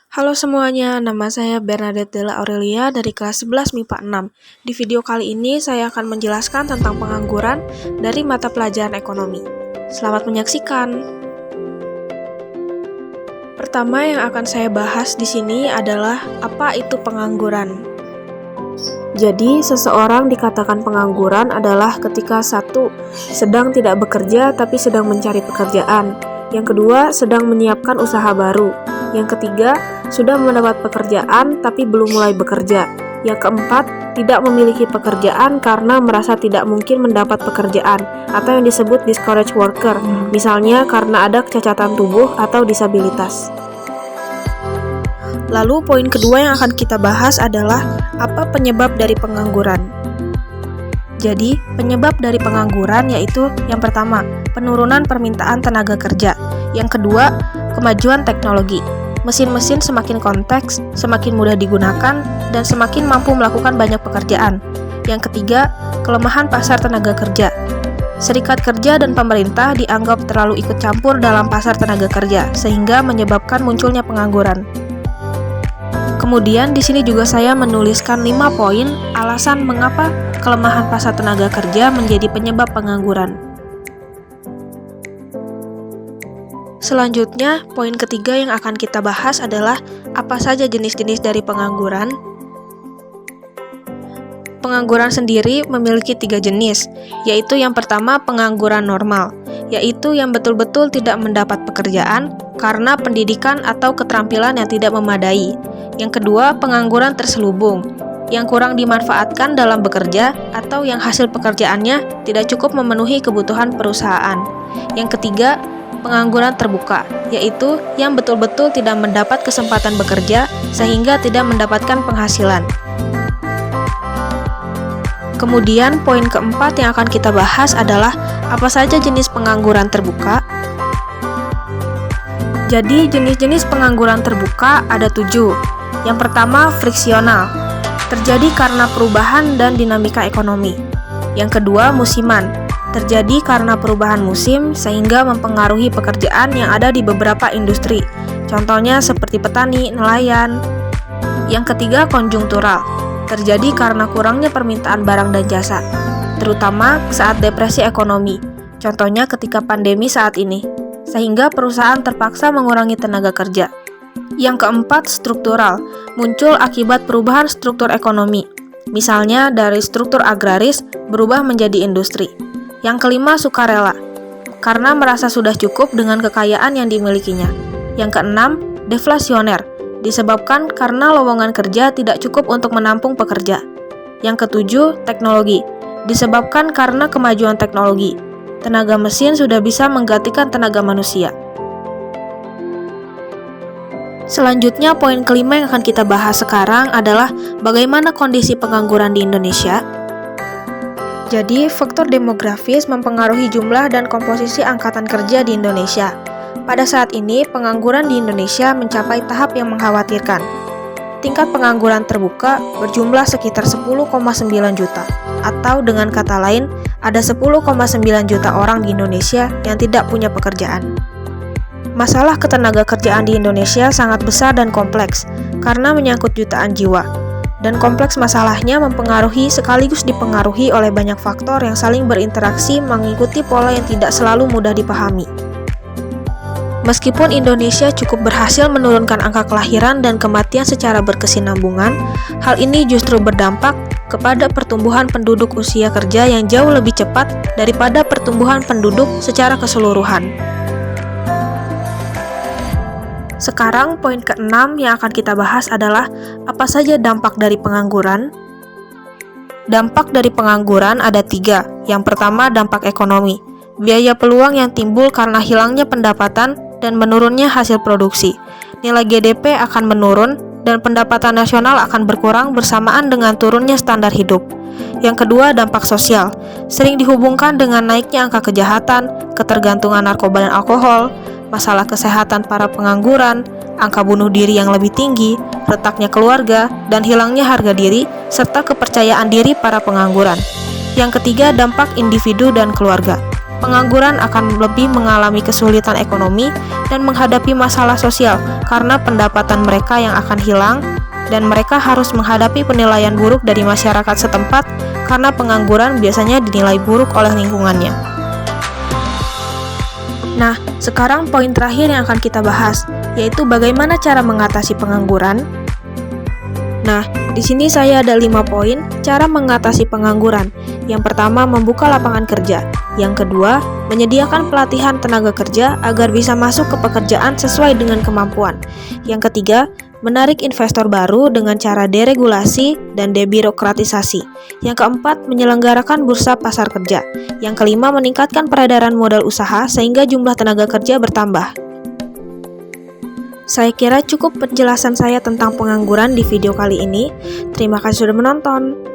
Halo semuanya, nama saya Bernadette Della Aurelia dari kelas 11 MIPA 6. Di video kali ini saya akan menjelaskan tentang pengangguran dari mata pelajaran ekonomi. Selamat menyaksikan. Pertama yang akan saya bahas di sini adalah apa itu pengangguran. Jadi, seseorang dikatakan pengangguran adalah ketika satu, sedang tidak bekerja tapi sedang mencari pekerjaan. Yang kedua, sedang menyiapkan usaha baru. Yang ketiga, sudah mendapat pekerjaan tapi belum mulai bekerja. Yang keempat, tidak memiliki pekerjaan karena merasa tidak mungkin mendapat pekerjaan atau yang disebut discouraged worker, misalnya karena ada kecacatan tubuh atau disabilitas. Lalu poin kedua yang akan kita bahas adalah apa penyebab dari pengangguran. Jadi, penyebab dari pengangguran yaitu yang pertama, penurunan permintaan tenaga kerja. Yang kedua, kemajuan teknologi. Mesin-mesin semakin kompleks, semakin mudah digunakan, dan semakin mampu melakukan banyak pekerjaan. Yang ketiga, kelemahan pasar tenaga kerja. Serikat kerja dan pemerintah dianggap terlalu ikut campur dalam pasar tenaga kerja, sehingga menyebabkan munculnya pengangguran. Kemudian di sini juga saya menuliskan 5 poin alasan mengapa kelemahan pasar tenaga kerja menjadi penyebab pengangguran. Selanjutnya, poin ketiga yang akan kita bahas adalah apa saja jenis-jenis dari pengangguran. Pengangguran sendiri memiliki 3 jenis, yaitu yang pertama pengangguran normal, yaitu yang betul-betul tidak mendapat pekerjaan karena pendidikan atau keterampilan yang tidak memadai. Yang kedua, pengangguran terselubung, yang kurang dimanfaatkan dalam bekerja atau yang hasil pekerjaannya tidak cukup memenuhi kebutuhan perusahaan. Yang ketiga, pengangguran terbuka, yaitu yang betul-betul tidak mendapat kesempatan bekerja sehingga tidak mendapatkan penghasilan. Kemudian poin keempat yang akan kita bahas adalah apa saja jenis pengangguran terbuka. Jadi jenis-jenis pengangguran terbuka ada 7. Yang pertama, friksional, terjadi karena perubahan dan dinamika ekonomi. Yang kedua, musiman, terjadi karena perubahan musim sehingga mempengaruhi pekerjaan yang ada di beberapa industri, contohnya seperti petani, nelayan. Yang ketiga, konjungtural, terjadi karena kurangnya permintaan barang dan jasa, terutama saat depresi ekonomi, contohnya ketika pandemi saat ini, sehingga perusahaan terpaksa mengurangi tenaga kerja. Yang keempat, struktural, muncul akibat perubahan struktur ekonomi, misalnya dari struktur agraris berubah menjadi industri. Yang kelima, sukarela, karena merasa sudah cukup dengan kekayaan yang dimilikinya. Yang keenam, deflasioner, disebabkan karena lowongan kerja tidak cukup untuk menampung pekerja. Yang ketujuh, teknologi, disebabkan karena kemajuan teknologi. Tenaga mesin sudah bisa menggantikan tenaga manusia. Selanjutnya, poin kelima yang akan kita bahas sekarang adalah bagaimana kondisi pengangguran di Indonesia. Jadi, faktor demografis mempengaruhi jumlah dan komposisi angkatan kerja di Indonesia. Pada saat ini, pengangguran di Indonesia mencapai tahap yang mengkhawatirkan. Tingkat pengangguran terbuka berjumlah sekitar 10,9 juta, atau dengan kata lain, ada 10,9 juta orang di Indonesia yang tidak punya pekerjaan. Masalah ketenaga kerjaan di Indonesia sangat besar dan kompleks, karena menyangkut jutaan jiwa. Dan kompleks masalahnya mempengaruhi sekaligus dipengaruhi oleh banyak faktor yang saling berinteraksi mengikuti pola yang tidak selalu mudah dipahami. Meskipun Indonesia cukup berhasil menurunkan angka kelahiran dan kematian secara berkesinambungan, hal ini justru berdampak kepada pertumbuhan penduduk usia kerja yang jauh lebih cepat daripada pertumbuhan penduduk secara keseluruhan. Sekarang poin keenam yang akan kita bahas adalah apa saja dampak dari pengangguran. Dampak dari pengangguran ada 3. Yang pertama, dampak ekonomi, biaya peluang yang timbul karena hilangnya pendapatan dan menurunnya hasil produksi. Nilai GDP akan menurun dan pendapatan nasional akan berkurang bersamaan dengan turunnya standar hidup. Yang kedua, dampak sosial, sering dihubungkan dengan naiknya angka kejahatan, ketergantungan narkoba dan alkohol, masalah kesehatan para pengangguran, angka bunuh diri yang lebih tinggi, retaknya keluarga, dan hilangnya harga diri, serta kepercayaan diri para pengangguran. Yang ketiga, dampak individu dan keluarga. pengangguran akan lebih mengalami kesulitan ekonomi dan menghadapi masalah sosial karena pendapatan mereka yang akan hilang, dan mereka harus menghadapi penilaian buruk dari masyarakat setempat karena pengangguran biasanya dinilai buruk oleh lingkungannya. Nah, sekarang poin terakhir yang akan kita bahas, yaitu bagaimana cara mengatasi pengangguran. Nah, di sini saya ada 5 poin cara mengatasi pengangguran. Yang pertama, membuka lapangan kerja. Yang kedua, menyediakan pelatihan tenaga kerja agar bisa masuk ke pekerjaan sesuai dengan kemampuan. Yang ketiga, menarik investor baru dengan cara deregulasi dan debirokratisasi. Yang keempat, menyelenggarakan bursa pasar kerja. Yang kelima, meningkatkan peredaran modal usaha sehingga jumlah tenaga kerja bertambah. Saya kira cukup penjelasan saya tentang pengangguran di video kali ini. Terima kasih sudah menonton.